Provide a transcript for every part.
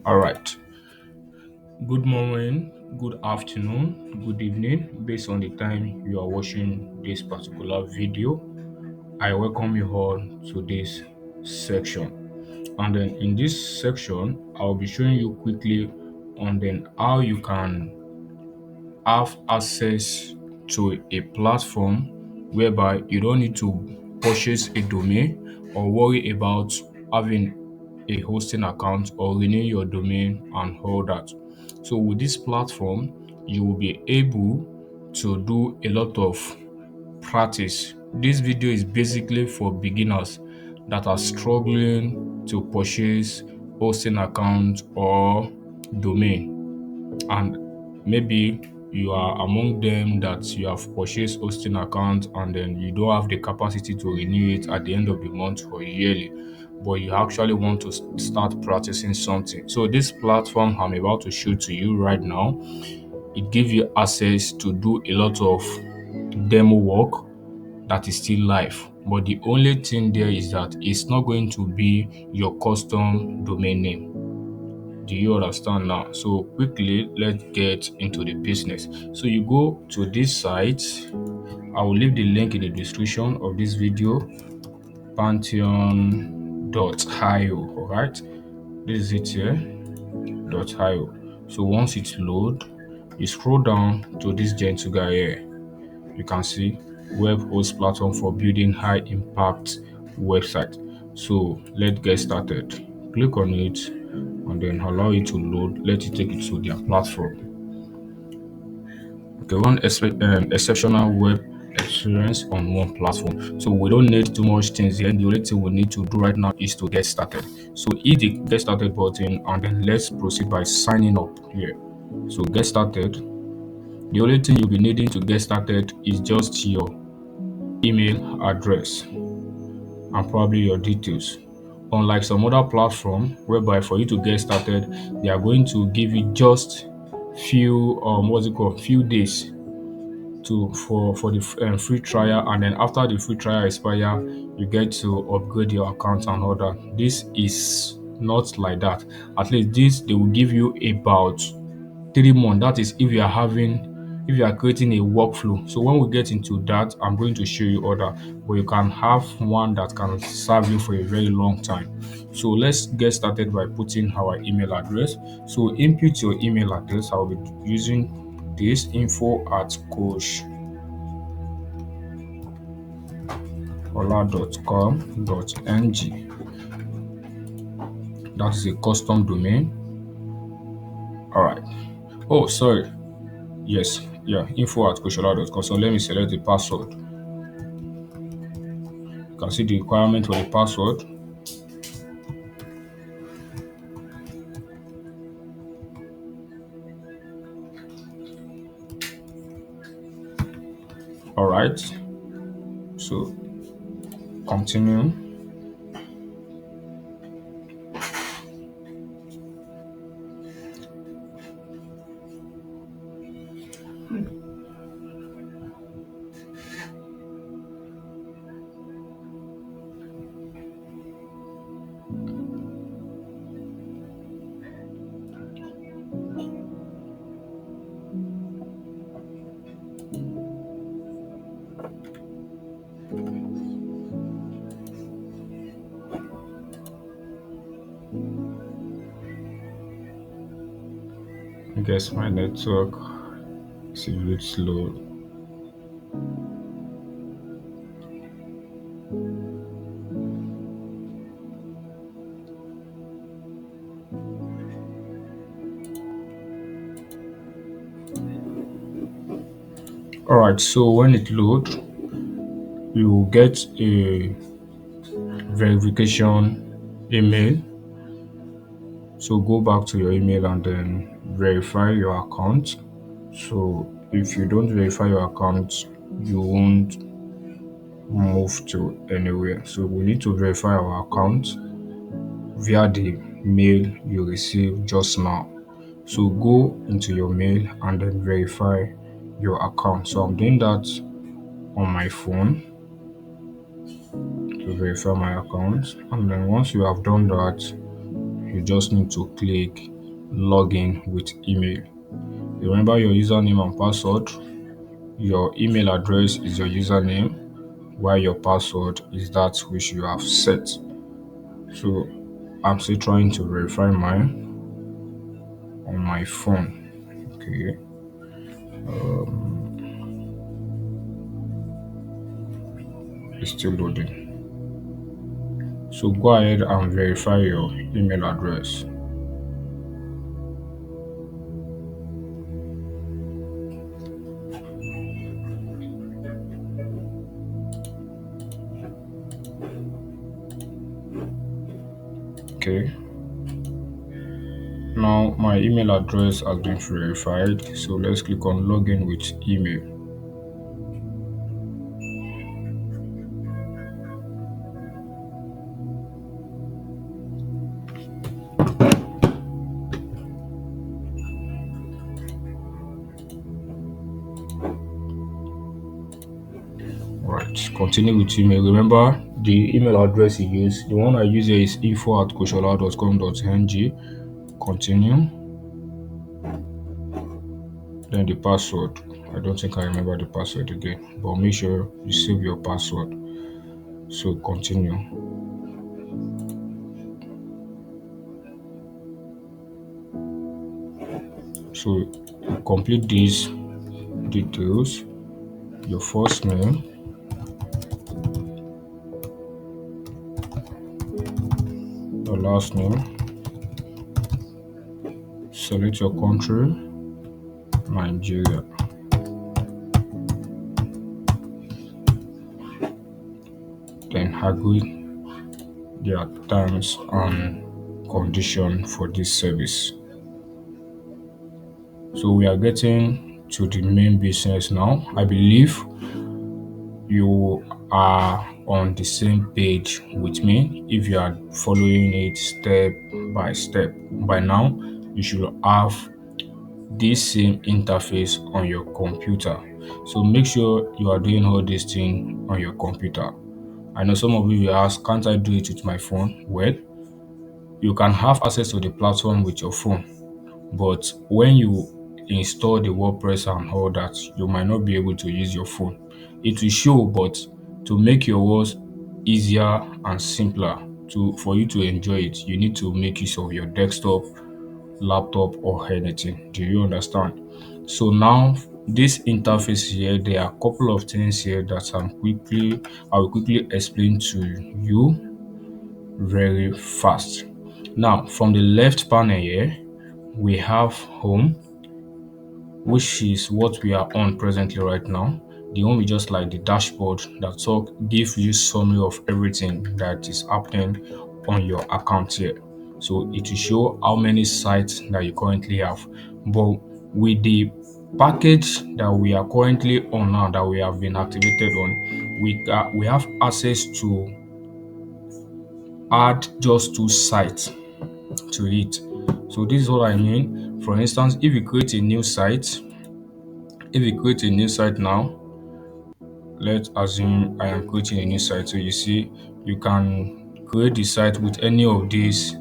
All right. Good morning, good afternoon, good evening, based on the time you are watching this particular video. I welcome you all to this section. And then in this section, I'll be showing you quickly on then how you can have access to a platform whereby you don't need to purchase a domain or worry about having a hosting account or renew your domain and all that. So with this platform, you will be able to do a lot of practice. This video is basically for beginners that are struggling to purchase hosting account or domain, and maybe you are among them that you have purchased hosting account and then you don't have the capacity to renew it at the end of the month or yearly, but you actually want to start practicing something. So this platform I'm about to show to you right now, it gives you access to do a lot of demo work that is still live. But the only thing there is that it's not going to be your custom domain name. Do you understand now? So quickly, let's get into the business. So you go to this site. I will leave the link in the description of this video, pantheon.io. All right, this is it here, .io. So once it's load, you scroll down to this gentle guy here. You can see web host platform for building high impact website. So let's get started. Click on it and then allow it to load. Let it take it to their platform. Okay, exceptional web experience on one platform. So we don't need too much things here. The only thing we need to do right now is to get started. So hit the get started button and then let's proceed by signing up here. So get started. The only thing you'll be needing to get started is just your email address and probably your details. Unlike some other platform whereby for you to get started, they are going to give you just few days to for the free trial, and then after the free trial expire, you get to upgrade your account and all that. This is not like that. At least this they will give you about 3 months. That is if you are creating a workflow. So when we get into that, I'm going to show you other, but you can have one that can serve you for a very long time. So let's get started by putting our email address. So input your email address. I'll be using this info@coachola.com.ng. That is a custom domain. All right. Oh, sorry. Yes, yeah, info@coachola.com. So let me select the password. You can see the requirement for the password. All right, so continue. I guess my network is a bit slow. All right, so when it load, you will get a verification email. So go back to your email and then verify your account. So if you don't verify your account, you won't move to anywhere. So we need to verify our account via the mail you received just now. So go into your mail and then verify your account. So I'm doing that on my phone to verify my account. And then once you have done that, you just need to click log in with email. Remember your username and password. Your email address is your username, while your password is that which you have set. So I'm still trying to verify mine on my phone. Okay, it's still loading. So go ahead and verify your email address. Okay, now my email address has been verified. So let's click on login with email. Right, continue with email. Remember the email address you use. The one I use here is info@koshola.com.ng. Continue. Then the password. I don't think I remember the password again, but make sure you save your password. So continue. So you complete these details. Your first name, your last name, select your country, Nigeria. Then agree their terms and condition for this service. So we are getting to the main business now. I believe you are on the same page with me if you are following it step by step. By now, you should have this same interface on your computer. So make sure you are doing all these things on your computer. I know some of you will ask, can't I do it with my phone? Well, you can have access to the platform with your phone, but when you install the WordPress and all that, you might not be able to use your phone. It will show, but to make your work easier and simpler for you to enjoy it, you need to make use of your desktop, laptop, or anything. Do you understand? So now this interface here, there are a couple of things here that I will quickly explain to you very fast. Now, from the left panel here, we have home, which is what we are on presently right now. The home is just like the dashboard that gives you summary of everything that is happening on your account here. So it will show how many sites that you currently have. But with the package that we are currently on now, that we have been activated on, we have access to add just 2 sites to it. So this is what I mean. For instance, if you create a new site now, let's assume I am creating a new site. So you see, you can create the site with any of these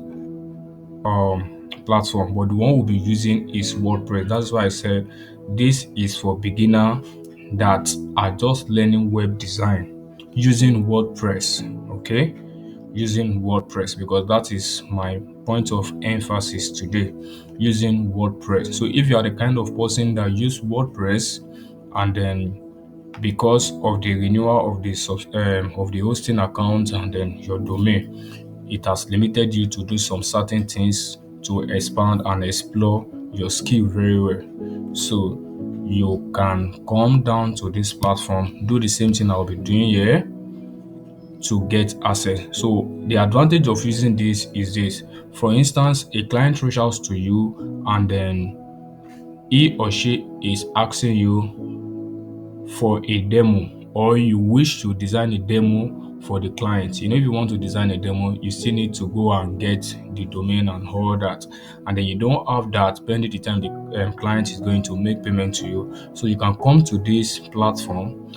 platform, but the one we'll be using is WordPress. That's why I said this is for beginner that are just learning web design using WordPress. Okay, using WordPress, because that is my point of emphasis today, using WordPress. So if you are the kind of person that use WordPress and then because of the renewal of of the hosting account and then your domain, it has limited you to do some certain things to expand and explore your skill very well. So you can come down to this platform, do the same thing I'll be doing here to get access. So the advantage of using this is this. For instance, a client reaches out to you and then he or she is asking you for a demo, or you wish to design a demo for the client. If you want to design a demo, you still need to go and get the domain and all that. And then you don't have that pending the time the client is going to make payment to you. So you can come to this platform,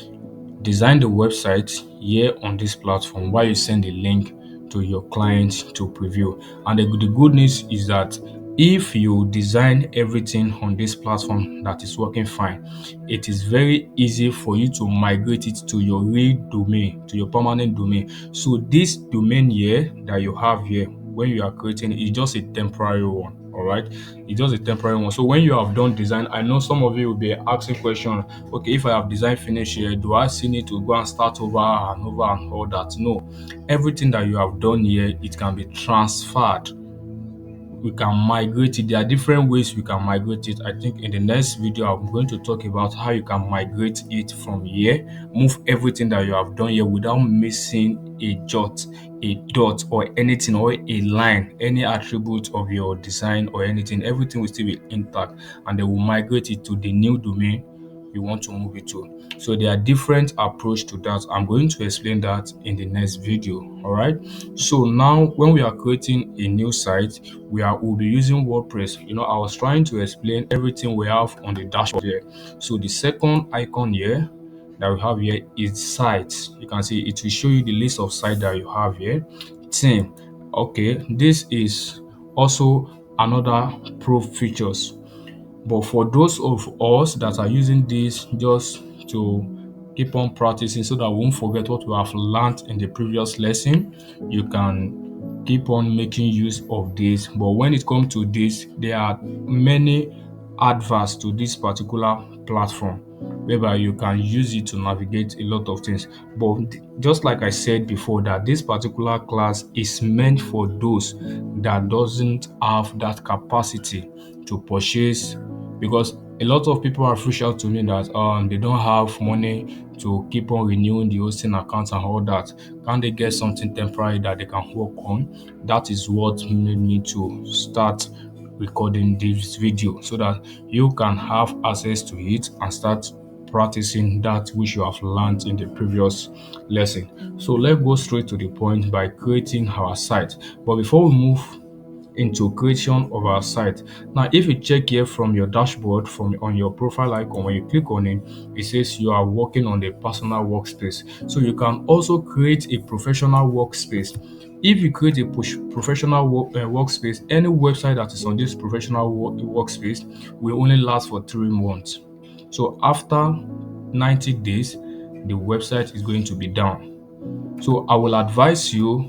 design the website here on this platform while you send a link to your client to preview. And the good news is that if you design everything on this platform that is working fine, it is very easy for you to migrate it to your real domain, to your permanent domain. So this domain here that you have here, when you are creating it, is just a temporary one. All right, it's just a temporary one. So when you have done design, I know some of you will be asking question. Okay, if I have design finished here, do I still need to go and start over and over and all that? No, everything that you have done here, it can be transferred. We can migrate it. There are different ways we can migrate it. I think in the next video, I'm going to talk about how you can migrate it from here, move everything that you have done here without missing a jot, a dot, or anything, or a line, any attribute of your design or anything. Everything will still be intact, and they will migrate it to the new domain you want to move it to. So there are different approach to that. I'm going to explain that in the next video. All right. So now when we are creating a new site, we'll be using WordPress. I was trying to explain everything we have on the dashboard here. So the second icon here that we have here is sites. You can see it will show you the list of sites that you have here. Theme. Okay, this is also another pro features. But for those of us that are using this just to keep on practicing so that we won't forget what we have learned in the previous lesson, you can keep on making use of this. But when it comes to this, there are many adverts to this particular platform whereby you can use it to navigate a lot of things. But just like I said before, that this particular class is meant for those that doesn't have that capacity to purchase, because a lot of people have reached out to me that they don't have money to keep on renewing the hosting accounts and all that. Can they get something temporary that they can work on? That is what made me to start recording this video so that you can have access to it and start practicing that which you have learned in the previous lesson. So let's go straight to the point by creating our site. But before we move into creation of our site. Now, if you check here from your dashboard, from on your profile icon, when you click on it, it says you are working on a personal workspace. So you can also create a professional workspace. If you create a professional workspace, any website that is on this professional workspace will only last for 3 months. So after 90 days, the website is going to be down. So I will advise you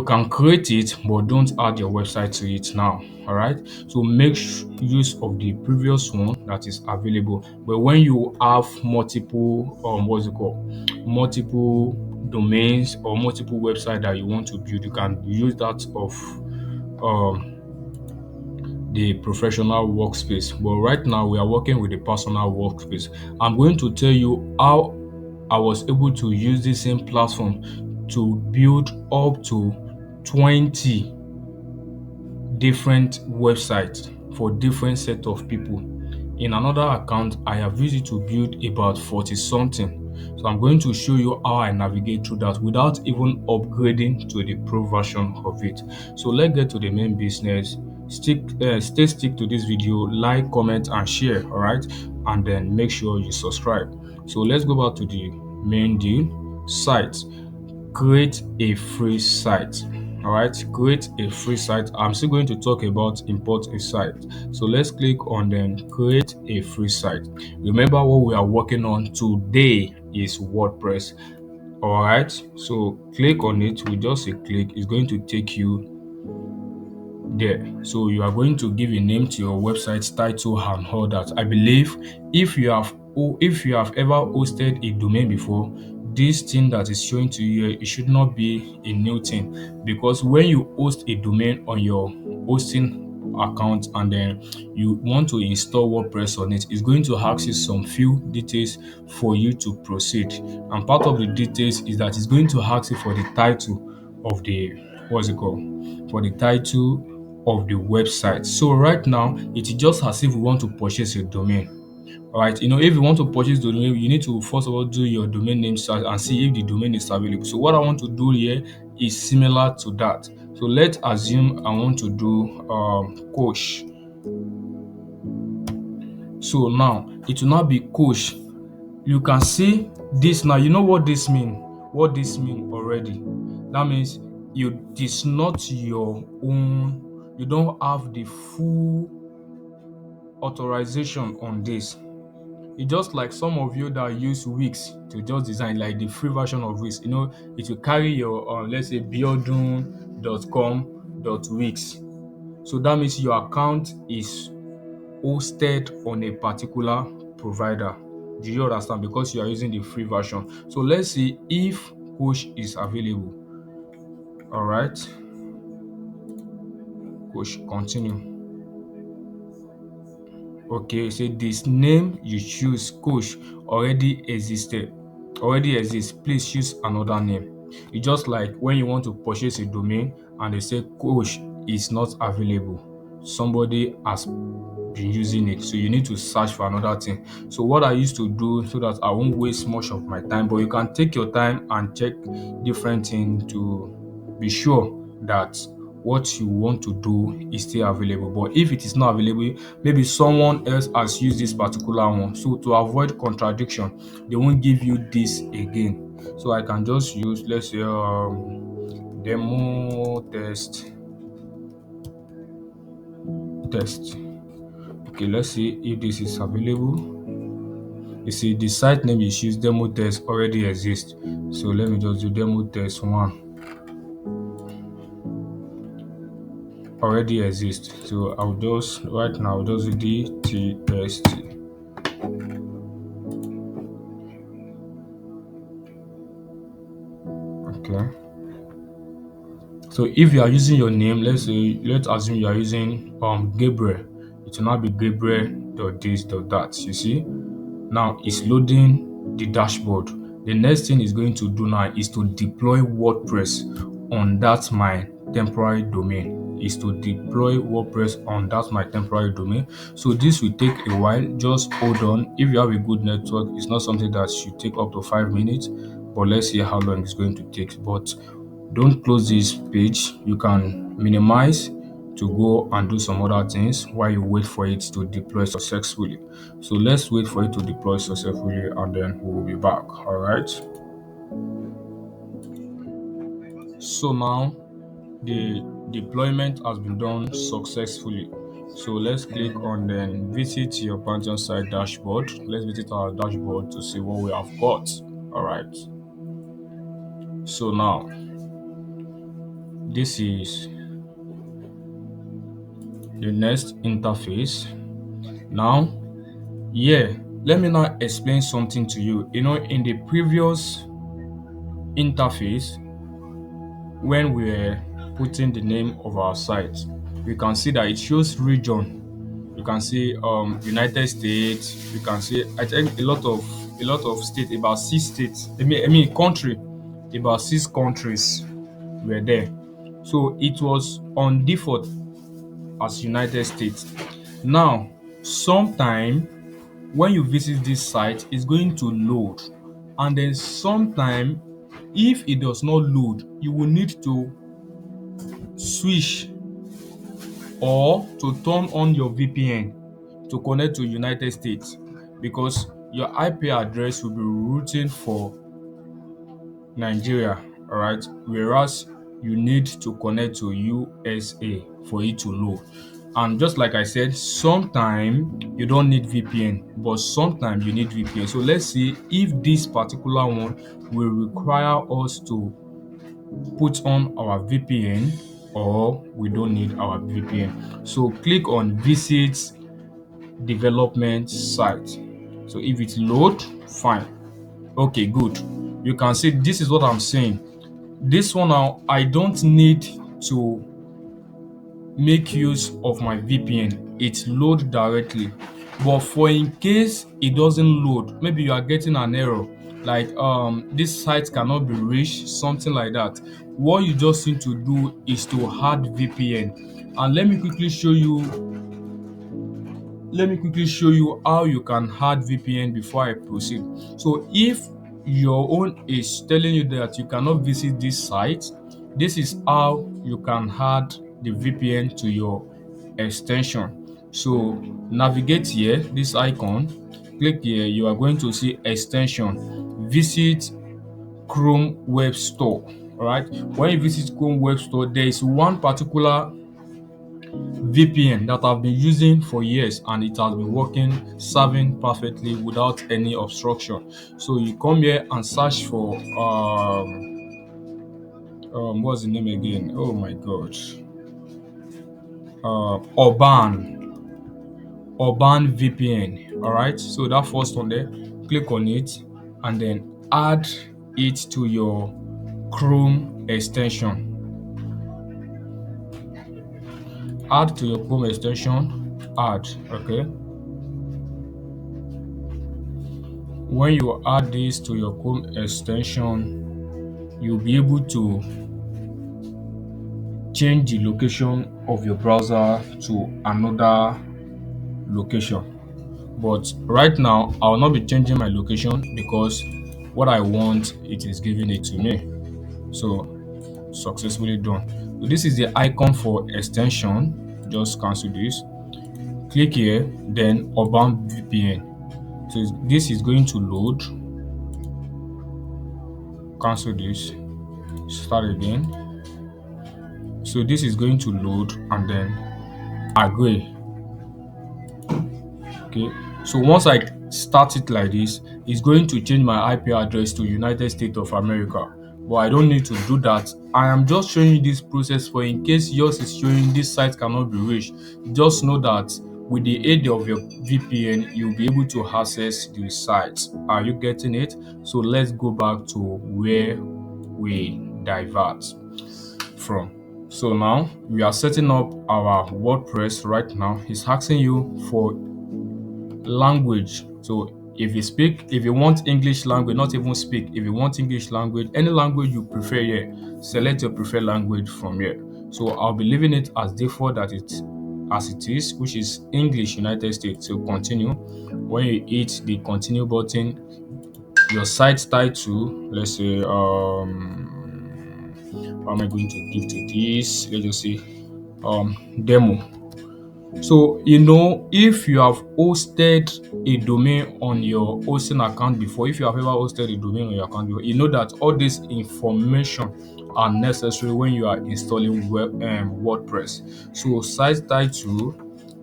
can create it, but don't add your website to it now. All right. So make use of the previous one that is available. But when you have multiple, what's it called, multiple domains or multiple websites that you want to build, you can use that of um the professional workspace. But right now we are working with the personal workspace. I'm going to tell you how I was able to use the same platform to build up to 20 different websites for different set of people. In another account, I have used it to build about 40 something. So I'm going to show you how I navigate through that without even upgrading to the pro version of it. So let's get to the main business. Stick to this video, like, comment, and share. All right, and then make sure you subscribe. So let's go back to the main deal. Site. Create a free site. All right, create a free site. I'm still going to talk about import a site. So let's click on then create a free site. Remember what we are working on today is WordPress. All right, so click on it with just a click. It's going to take you there. So you are going to give a name to your website title and all that. I believe if you have ever hosted a domain before, this thing that is showing to you here, it should not be a new thing, because when you host a domain on your hosting account and then you want to install WordPress on it, it's going to ask you some few details for you to proceed. And part of the details is that it's going to ask you for the title of the what's it called for the title of the website. So right now, it's just as if we want to purchase a domain. All right, if you want to purchase the domain, you need to first of all do your domain name search and see if the domain is available. So what I want to do here is similar to that. So let's assume I want to do coach. So now it will not be coach. You can see this now. You know what this means? What this means already? That means this not your own You don't have the full authorization on this. It's just like some of you that use Wix to just design, like the free version of Wix. It will carry your let's say biodun.com.wix. So that means your account is hosted on a particular provider. Do you understand? Because you are using the free version. So let's see if Coach is available. All right, Coach, continue. Okay, say this name you choose, Coach, already exists. Please choose another name. It's just like when you want to purchase a domain and they say Coach is not available. Somebody has been using it, so you need to search for another thing. So what I used to do so that I won't waste much of my time, but you can take your time and check different things to be sure that what you want to do is still available. But if it is not available, maybe someone else has used this particular one. So to avoid contradiction, they won't give you this again. So I can just use, let's say, demo test. Okay, let's see if this is available. You see, the site name you choose, demo test, already exists. So let me just do demo test one. Already exists. So I'll just right now I'll just do DTST. Okay. So if you are using your name, let's assume you are using Gabriel. It will not be Gabriel.this.that. You see? Now it's loading the dashboard. The next thing it's going to do now is to deploy WordPress on that my temporary domain. Is to deploy WordPress on that my temporary domain. So this will take a while. Just hold on. If you have a good network, it's not something that should take up to 5 minutes. But let's see how long it's going to take. But don't close this page. You can minimize to go and do some other things while you wait for it to deploy successfully. So let's wait for it to deploy successfully and then we will be back. All right. So now the deployment has been done successfully. So let's click on then visit your Pantheon site dashboard. Let's visit our dashboard to see what we have got. All right. So now this is the next interface. Now, yeah, let me now explain something to you. In the previous interface, when we're putting the name of our site, we can see that it shows region. You can see United States. You can see I think a lot of states, about 6 states. I mean country, about 6 countries were there. So it was on default as United States. Now, sometime when you visit this site, it's going to load, and then sometime if it does not load, you will need to switch or to turn on your VPN to connect to United States, because your IP address will be routing for Nigeria, all right, whereas you need to connect to USA for it to load. And just like I said, sometimes you don't need VPN, but sometimes you need VPN. So let's see if this particular one will require us to put on our VPN or we don't need our VPN. So click on visit development site. So if it load, fine. Okay, good. You can see this is what I'm saying. This one now, I don't need to make use of my VPN. It load directly. But for in case it doesn't load, maybe you are getting an error, like this site cannot be reached, something like that. What you just need to do is to add VPN. And let me quickly show you how you can add VPN before I proceed. So if your own is telling you that you cannot visit this site, this is how you can add the VPN to your extension. So navigate here, this icon, click here, you are going to see extension, visit Chrome Web Store. All right. When you visit Chrome Web Store, there is one particular VPN that I've been using for years and it has been working, serving perfectly without any obstruction. So you come here and search for what's the name again? Oh my god. Urban VPN. All right. So that first one there, click on it and then add it to your Chrome extension. Add to your Chrome extension. Add. Okay. When you add this to your Chrome extension, you'll be able to change the location of your browser to another location. But right now, I will not be changing my location because what I want, it is giving it to me. So successfully done. So this is the icon for extension. Just cancel this. Click here, then Urban VPN. So this is going to load. Cancel this. Start again. So this is going to load and then agree. Okay. So once I start it like this, it's going to change my IP address to United States of America. But I don't need to do that. I am just showing you this process for in case yours is showing this site cannot be reached. Just know that with the aid of your VPN, you'll be able to access the site. Are you getting it? So let's go back to where we divert from. So now we are setting up our WordPress right now. It's asking you for language. So if you want English language, not even speak, if you want English language, any language you prefer here, select your preferred language from here. So I'll be leaving it as default as it is, which is English United States. So continue. When you hit the continue button, your site title, let's say what am I going to give to this? Let's just say demo. So, if you have hosted a domain on your hosting account before, if you have ever hosted a domain on your account before, you know that all this information are necessary when you are installing WordPress. So, site title,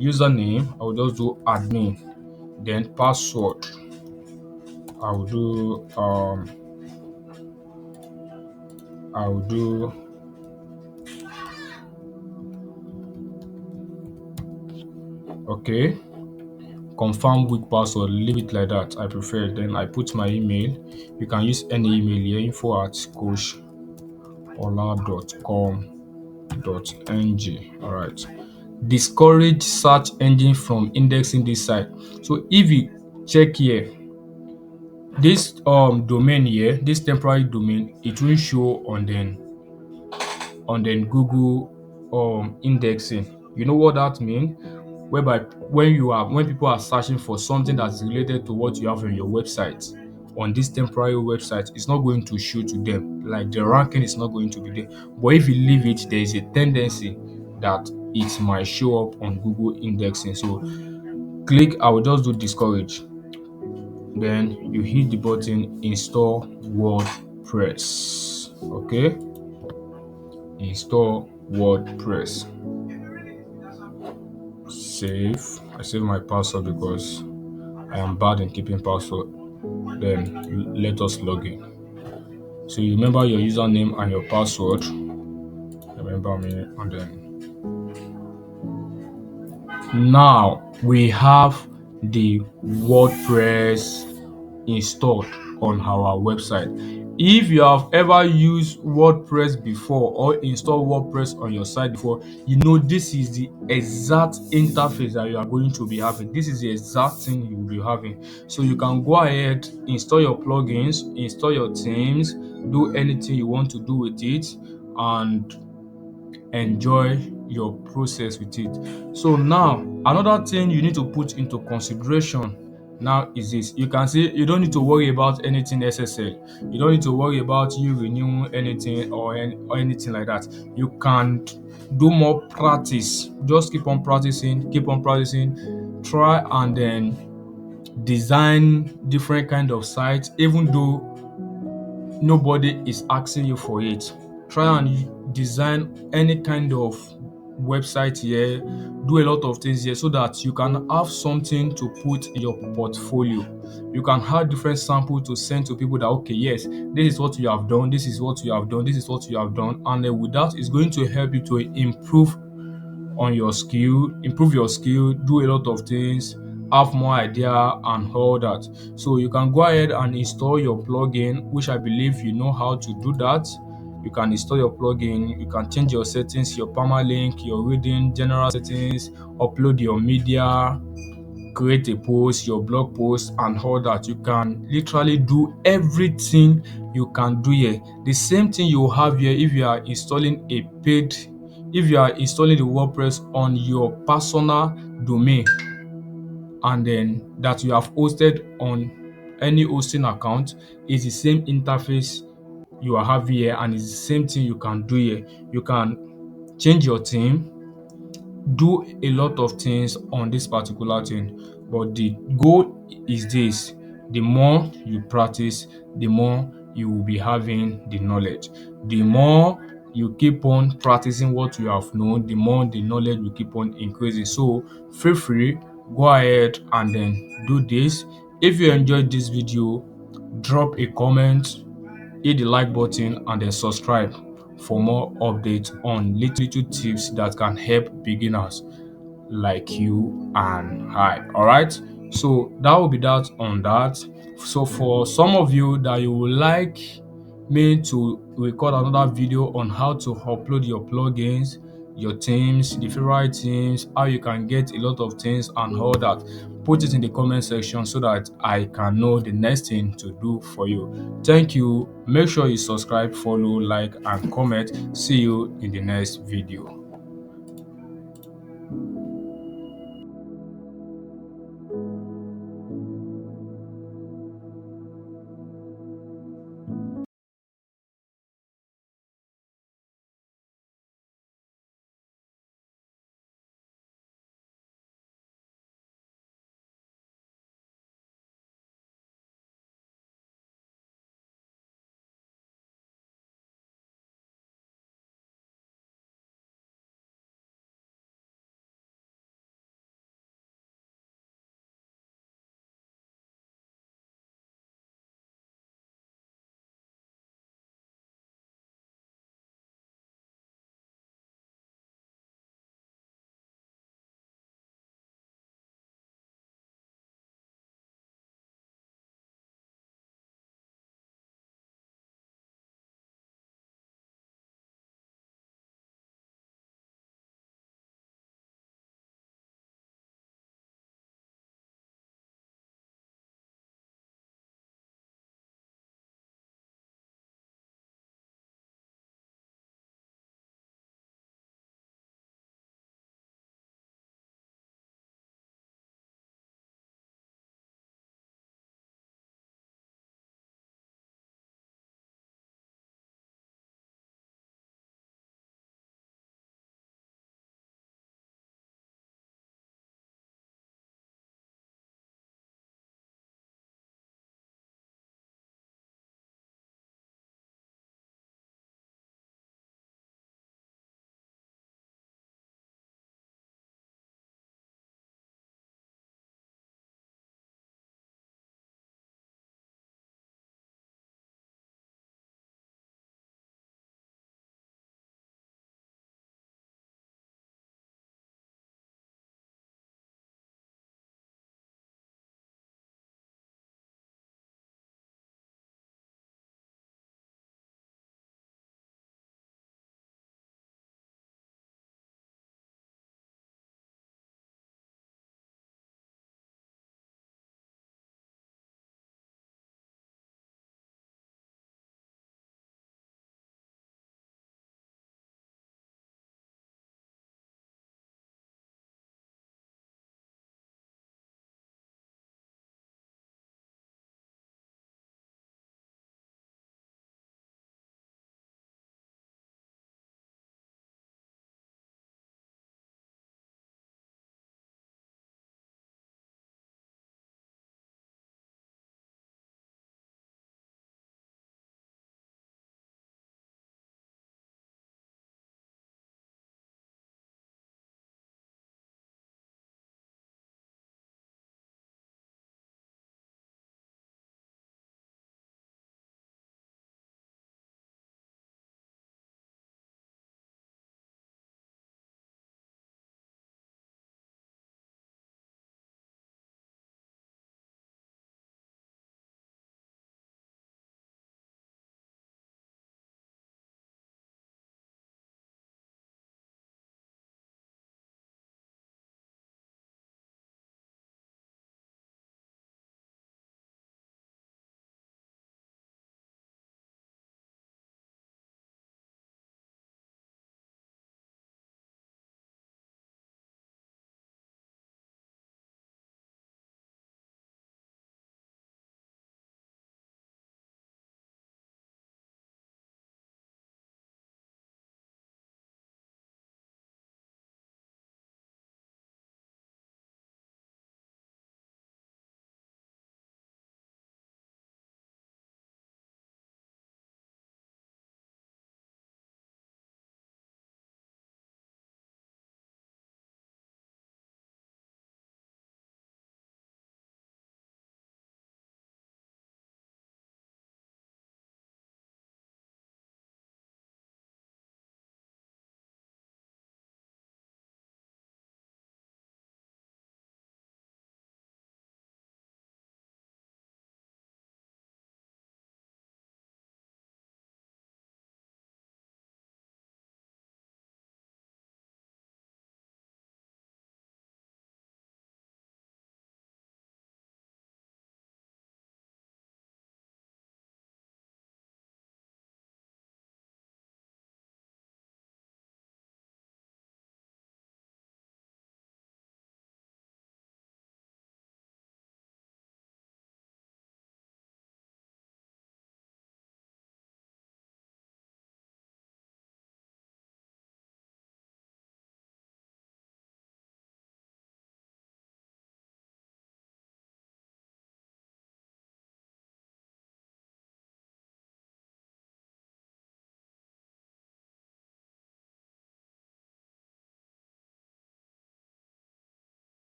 username, I will just do admin, then password. I will do okay. Confirm weak password, leave it like that. I prefer it. Then I put my email. You can use any email here, info@coachola.com.ng. All right. Discourage search engine from indexing this site. So if you check here, this domain here, this temporary domain, it will show on Google indexing. You know what that means? Whereby when people are searching for something that's related to what you have on your website, on this temporary website, it's not going to show to them. Like the ranking is not going to be there. But if you leave it, there is a tendency that it might show up on Google indexing. So I will just do discourage. Then you hit the button install WordPress. Okay, install WordPress. Save. I save my password because I am bad in keeping password. Then let us log in. So you remember your username and your password. Remember me, and then now we have the WordPress installed on our website. If you have ever used WordPress before or installed WordPress on your site before, you know this is the exact interface that you are going to be having. This is the exact thing you will be having. So you can go ahead, install your plugins, install your themes, do anything you want to do with it, and enjoy your process with it. So now another thing you need to put into consideration now is this. You can see you don't need to worry about anything SSL. You don't need to worry about you renewing anything or anything like that. You can do more practice. Just keep on practicing, try and then design different kind of sites even though nobody is asking you for it. Try and design any kind of website here, do a lot of things here so that you can have something to put in your portfolio. You can have different samples to send to people that, okay, yes, this is what you have done, this is what you have done, this is what you have done. And then with that, it's going to help you to improve your skill, do a lot of things, have more idea and all that. So you can go ahead and install your plugin, which I believe you know how to do that. You can install your plugin, you can change your settings, your permalink, your reading, general settings, upload your media, create a post, your blog post and all that. You can literally do everything you can do here. The same thing you have here if you are installing if you are installing the WordPress on your personal domain and then that you have hosted on any hosting account, is the same interface you have here and it's the same thing you can do here. You can change your theme, do a lot of things on this particular thing, but the goal is this: the more you practice, the more you will be having the knowledge. The more you keep on practicing what you have known, the more the knowledge will keep on increasing. So feel free, go ahead and then do this. If you enjoyed this video, drop a comment, hit the like button and then subscribe for more updates on little tips that can help beginners like you and I. All right. So that will be that on that. So for some of you that you would like me to record another video on how to upload your plugins, your themes, the favorite themes, how you can get a lot of things and all that, put it in the comment section so that I can know the next thing to do for you. Thank you. Make sure you subscribe, follow, like, and comment. See you in the next video.